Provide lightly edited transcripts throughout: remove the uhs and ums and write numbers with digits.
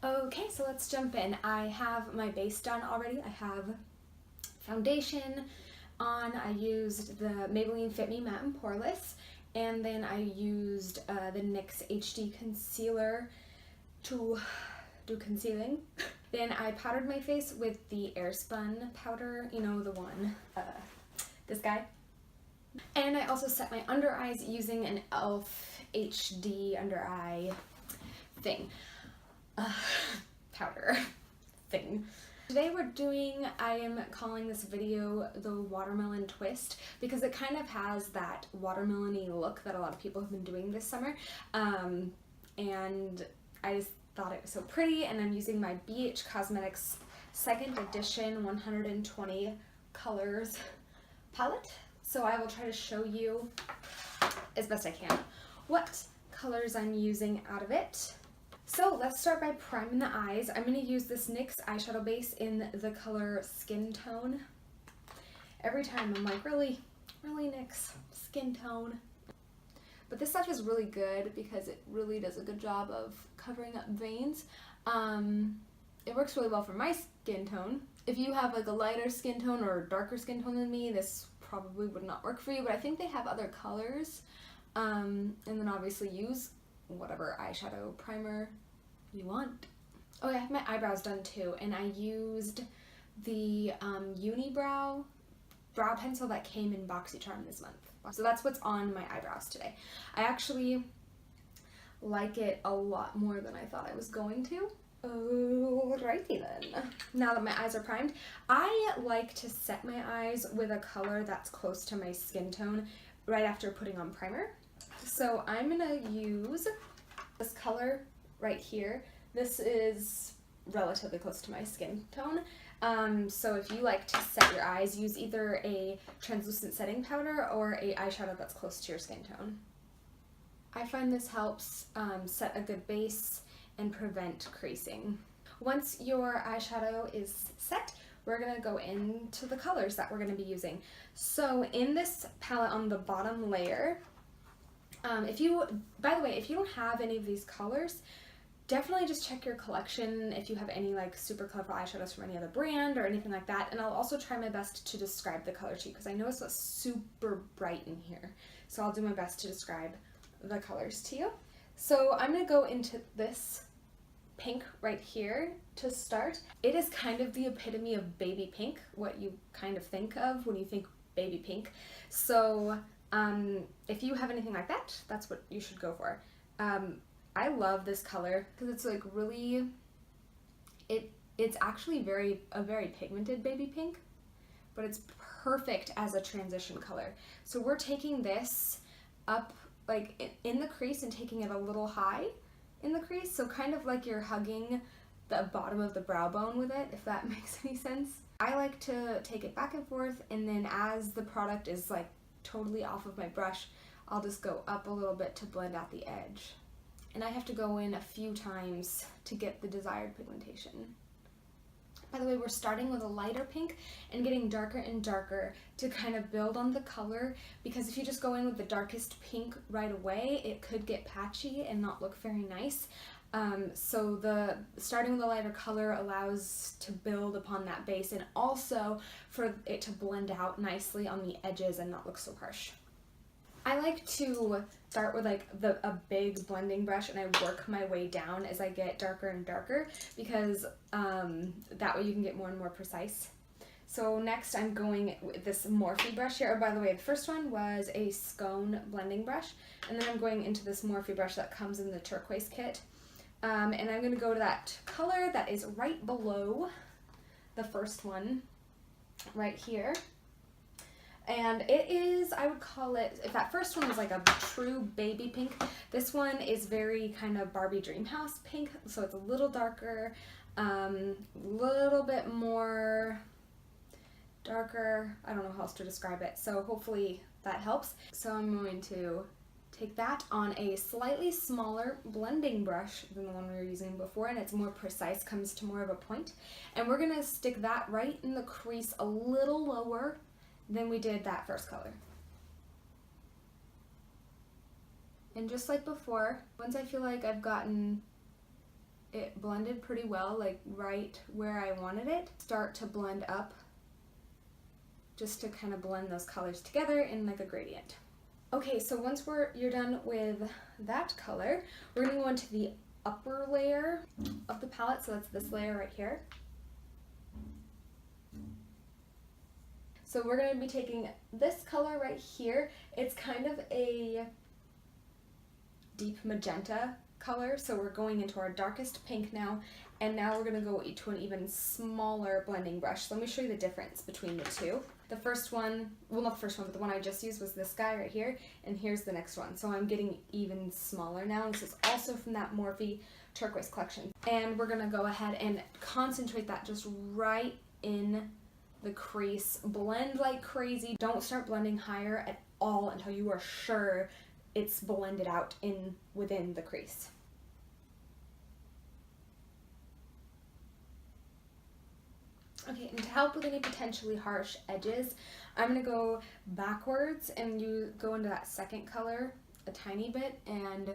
Okay, so let's jump in. I have my base done already. I have foundation on. I used the Maybelline Fit Me Matte and Poreless, and then I used the NYX HD concealer to do concealing. Then I powdered my face with the Airspun powder, you know, the one, this guy. And I also set my under eyes using an e.l.f. HD under eye thing. Powder thing. Today I am calling this video the watermelon twist because it kind of has that watermelon-y look that a lot of people have been doing this summer. And I just thought it was so pretty, and I'm using my BH Cosmetics 2nd edition 120 colors palette. So I will try to show you as best I can what colors I'm using out of it. So let's start by priming the eyes. I'm going to use this NYX eyeshadow base in the color Skin Tone. Every time I'm like, really NYX Skin Tone. But this stuff is really good because it really does a good job of covering up veins. It works really well for my skin tone. If you have like a lighter skin tone or a darker skin tone than me, this probably would not work for you, but I think they have other colors. And then obviously use whatever eyeshadow primer you want. Oh yeah, I have my eyebrows done too, and I used the Unibrow brow pencil that came in BoxyCharm this month. So that's what's on my eyebrows today. I actually like it a lot more than I thought I was going to. Alrighty then. Now that my eyes are primed, I like to set my eyes with a color that's close to my skin tone right after putting on primer. So I'm gonna use this color right here. This is relatively close to my skin tone. So if you like to set your eyes, use either a translucent setting powder or a eyeshadow that's close to your skin tone. I find this helps set a good base and prevent creasing. Once your eyeshadow is set, we're gonna go into the colors that we're gonna be using. So in this palette on the bottom layer, by the way, if you don't have any of these colors, definitely just check your collection if you have any like super colorful eyeshadows from any other brand or anything like that. And I'll also try my best to describe the color to you because I know it's super bright in here. So I'll do my best to describe the colors to you. So I'm gonna go into this pink right here to start. It is kind of the epitome of baby pink, what you kind of think of when you think baby pink. So if you have anything like that, that's what you should go for. I love this color because it's like really, it's actually a very pigmented baby pink, but it's perfect as a transition color. So we're taking this up like in the crease and taking it a little high in the crease, so kind of like you're hugging the bottom of the brow bone with it, if that makes any sense. I like to take it back and forth, and then as the product is like totally off of my brush, I'll just go up a little bit to blend out the edge. And I have to go in a few times to get the desired pigmentation. By the way, we're starting with a lighter pink and getting darker and darker to kind of build on the color, because if you just go in with the darkest pink right away, it could get patchy and not look very nice. So starting with a lighter color allows to build upon that base and also for it to blend out nicely on the edges and not look so harsh. I like to start with like a big blending brush and I work my way down as I get darker and darker, because that way you can get more and more precise. So next I'm going with this Morphe brush here. Oh, by the way, the first one was a Scone blending brush, and then I'm going into this Morphe brush that comes in the turquoise kit. And I'm going to go to that color that is right below the first one, right here. And it is, I would call it, if that first one was like a true baby pink, this one is very kind of Barbie Dreamhouse pink, so it's a little darker, little bit more darker. I don't know how else to describe it, so hopefully that helps. So I'm going to take that on a slightly smaller blending brush than the one we were using before, and it's more precise, comes to more of a point. And we're gonna stick that right in the crease a little lower than we did that first color. And just like before, once I feel like I've gotten it blended pretty well, like right where I wanted it, start to blend up just to kind of blend those colors together in like a gradient. Okay, so once you're done with that color, we're gonna go into the upper layer of the palette, so that's this layer right here. So we're gonna be taking this color right here. It's kind of a deep magenta color, so we're going into our darkest pink now, and now we're gonna go to an even smaller blending brush. So let me show you the difference between the two. The first one, well not the first one, but the one I just used was this guy right here, and here's the next one. So I'm getting even smaller now. This is also from that Morphe turquoise collection. And we're gonna go ahead and concentrate that just right in the crease. Blend like crazy. Don't start blending higher at all until you are sure it's blended out within the crease. Okay, and to help with any potentially harsh edges, I'm going to go backwards and you go into that second color a tiny bit and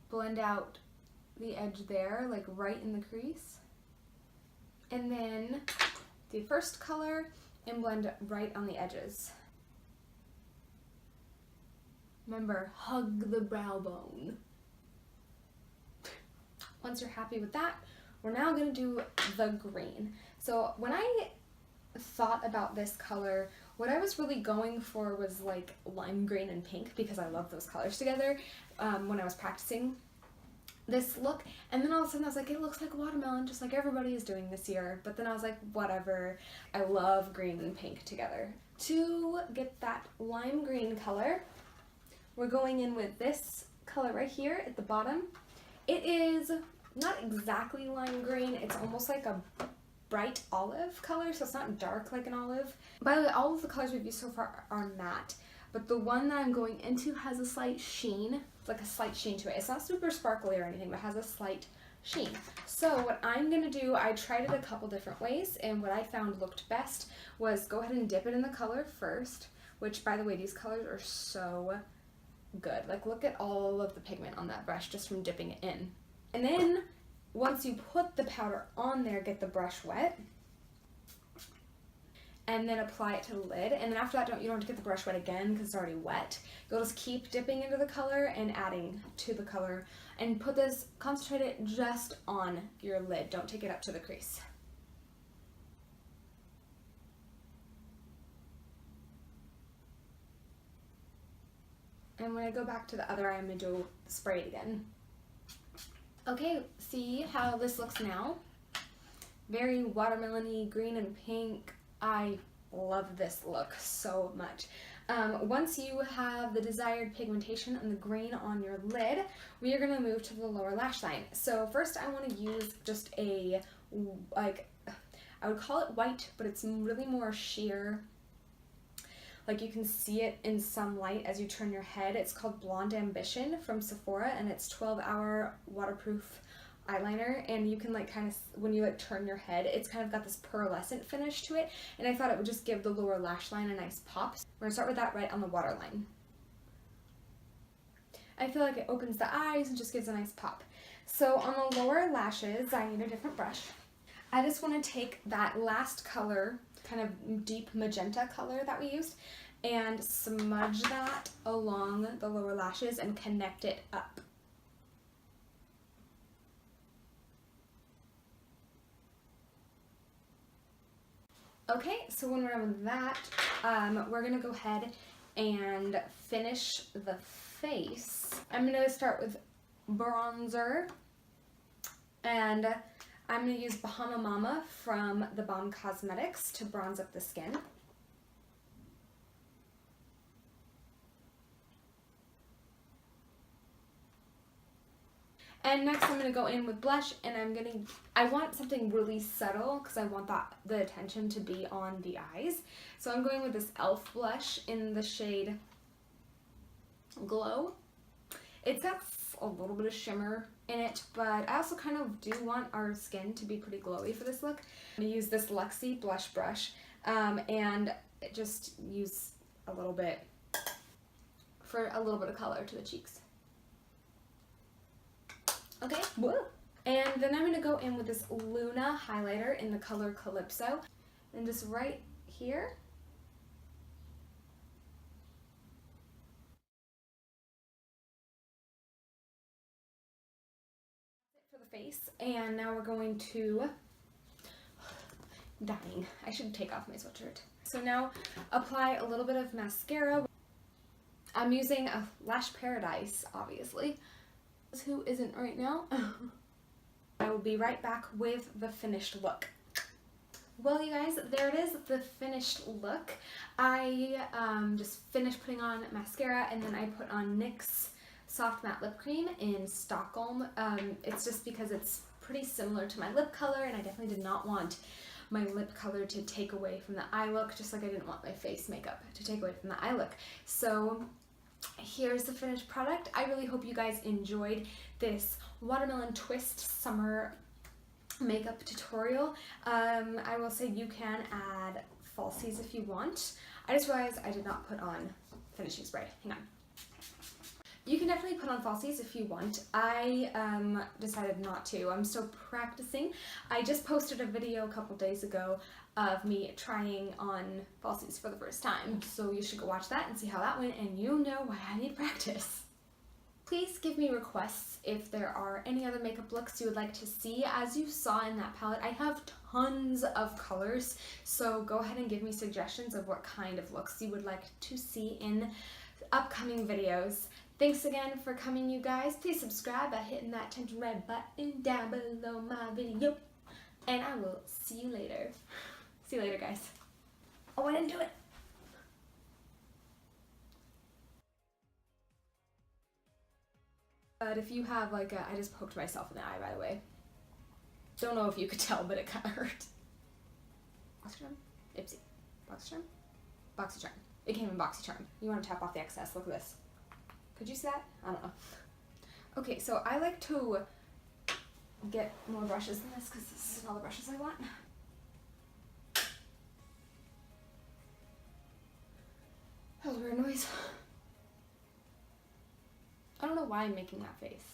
blend out the edge there, like right in the crease. And then the first color and blend right on the edges. Remember, hug the brow bone. Once you're happy with that, we're now going to do the green. So when I thought about this color, what I was really going for was like lime green and pink, because I love those colors together when I was practicing this look. And then all of a sudden I was like, it looks like watermelon, just like everybody is doing this year. But then I was like, whatever. I love green and pink together. To get that lime green color, we're going in with this color right here at the bottom. It is not exactly lime green, it's almost like a bright olive color, so it's not dark like an olive. By the way, all of the colors we've used so far are matte, but the one that I'm going into has a slight sheen, like a slight sheen to it. It's not super sparkly or anything, but has a slight sheen. So what I'm gonna do, I tried it a couple different ways, and what I found looked best was go ahead and dip it in the color first, which by the way, these colors are so good. Like look at all of the pigment on that brush just from dipping it in. And then once you put the powder on there, get the brush wet and then apply it to the lid. And then after that, you don't have to get the brush wet again because it's already wet. You'll just keep dipping into the color and adding to the color, and concentrate it just on your lid. Don't take it up to the crease. And when I go back to the other eye, I'm going to spray it again. Okay, see how this looks now? Very watermelon-y, green and pink. I love this look so much. Once you have the desired pigmentation and the green on your lid, we are going to move to the lower lash line. So first I want to use just a, like, I would call it white, but it's really more sheer. Like you can see it in some light as you turn your head. It's called Blonde Ambition from Sephora, and it's 12-hour waterproof eyeliner, and you can like kind of, when you like turn your head, it's kind of got this pearlescent finish to it, and I thought it would just give the lower lash line a nice pop. We're gonna start with that right on the waterline. I feel like it opens the eyes and just gives a nice pop. So on the lower lashes, I need a different brush. I just want to take that last color, kind of deep magenta color that we used, and smudge that along the lower lashes and connect it up. Okay, so when we're done with that, we're gonna go ahead and finish the face. I'm gonna start with bronzer, and I'm going to use Bahama Mama from the Balm Cosmetics to bronze up the skin. And next I'm going to go in with blush, and I want something really subtle because I want the attention to be on the eyes. So I'm going with this e.l.f. blush in the shade Glow. It's got a little bit of shimmer in it, but I also kind of do want our skin to be pretty glowy for this look. I'm going to use this Luxie blush brush and just use a little bit for a little bit of color to the cheeks. Okay, whoa. And then I'm going to go in with this Luna highlighter in the color Calypso, and just right here. For the face, and now we're going to, dying, I should take off my sweatshirt. So now apply a little bit of mascara. I'm using a Lash Paradise, obviously. Who isn't right now? I will be right back with the finished look. Well, you guys, there it is, the finished look. I just finished putting on mascara, and then I put on NYX Soft Matte Lip Cream in Stolkholm. It's just because it's pretty similar to my lip color, and I definitely did not want my lip color to take away from the eye look, just like I didn't want my face makeup to take away from the eye look. So here's the finished product. I really hope you guys enjoyed this watermelon twist summer makeup tutorial. I will say you can add falsies if you want. I just realized I did not put on finishing spray. Hang on. You can definitely put on falsies if you want. I decided not to. I'm still practicing. I just posted a video a couple days ago of me trying on falsies for the first time. So you should go watch that and see how that went, and you'll know why I need practice. Please give me requests if there are any other makeup looks you would like to see. As you saw in that palette, I have tons of colors, so go ahead and give me suggestions of what kind of looks you would like to see in upcoming videos. Thanks again for coming, you guys. Please subscribe by hitting that red button down below my video, and I will see you later. See you later, guys. Oh, I didn't do it. But if you have like a, I just poked myself in the eye, by the way. Don't know if you could tell, but it kind of hurt. Boxycharm? Ipsy. Boxycharm? Boxycharm. It came in Boxycharm. You want to tap off the excess. Look at this. Could you see that? I don't know. Okay, so I like to get more brushes than this because this is all the brushes I want. That was a weird noise. I don't know why I'm making that face.